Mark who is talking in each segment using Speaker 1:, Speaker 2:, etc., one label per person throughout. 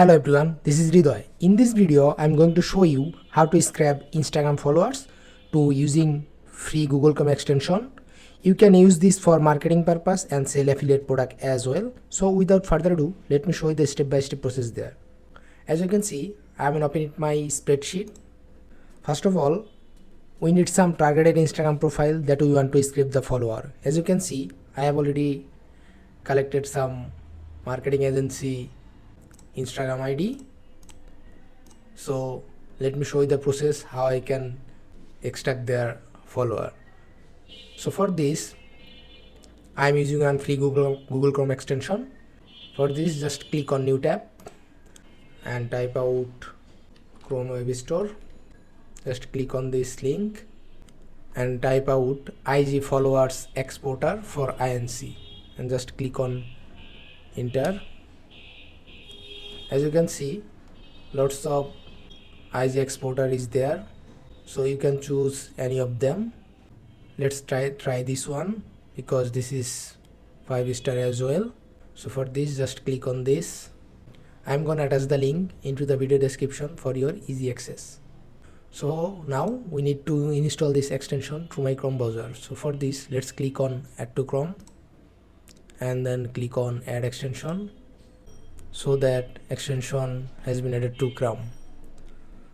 Speaker 1: Hello everyone, this is Redoy. In this video, I'm going to show you how to scrap Instagram followers to using free Google Chrome extension. You can use this for marketing purpose and sell affiliate product as well. So without further ado, let me show you the step-by-step process there. As you can see, I'm opening my spreadsheet. First of all, we need some targeted Instagram profile that we want to scrap the follower. As you can see, I have already collected some marketing agency Instagram ID. So let me show you the process how I can extract their follower. So for this, I'm using a free Google Chrome extension. For this, just click on new tab and type out Chrome Web Store. Just click on this link and type out IG followers exporter for INC and just click on enter. As you can see, lots of IG exporter is there, so you can choose any of them. Let's try this one because this is 5-star as well. So for this, just click on this. I'm gonna attach the link into the video description for your easy access. So now we need to install this extension through my Chrome browser. So for this, let's click on add to Chrome and then click on add extension. So that extension has been added to Chrome.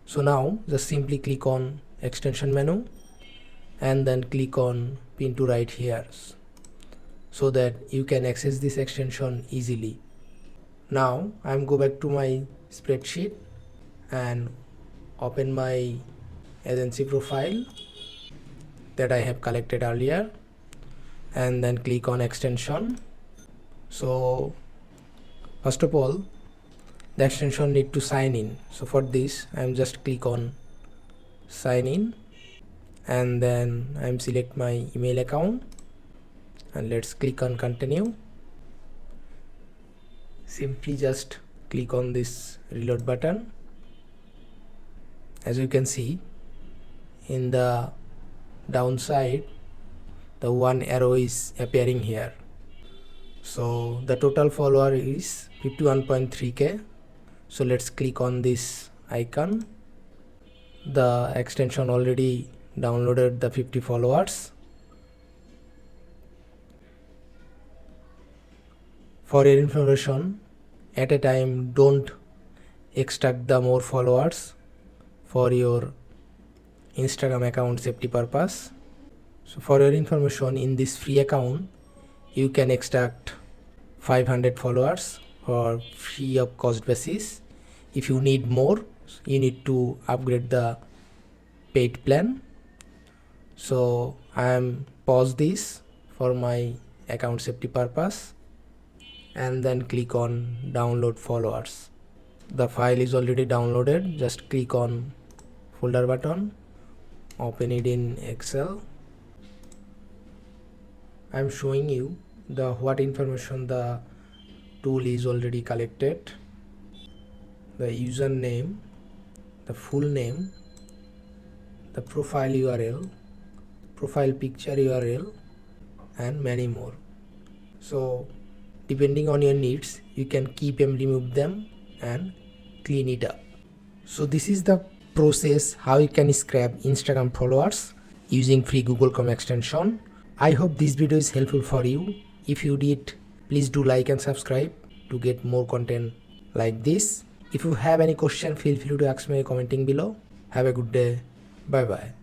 Speaker 1: So now just simply click on extension menu and then click on pin to right here so that you can access this extension easily. Now I'm go back to my spreadsheet and open my agency profile that I have collected earlier and then click on extension. So first of all, the extension need to sign in. So for this, I'm just click on sign in and then I'm select my email account and let's click on continue. Simply just click on this reload button. As you can see, in the downside, the one arrow is appearing here. So the total follower is 51.3k. So let's click on this icon. The extension already downloaded the 50 followers. For your information, at a time don't extract the more followers for your Instagram account safety purpose. So for your information, in this free account you can extract 500 followers for free of cost basis. If you need more, you need to upgrade the paid plan. So I am pause this for my account safety purpose and then click on download followers. The file is already downloaded. Just click on folder button, open it in Excel. I'm showing you the what information the tool is already collected: the username, the full name, the profile URL, profile picture URL, and many more. So depending on your needs, you can keep and remove them and clean it up. So this is the process how you can scrap Instagram followers using free Google Chrome extension. I hope this video is helpful for you. If you did, please do like and subscribe to get more content like this. If you have any question, feel free to ask me commenting below. Have a good day. Bye bye.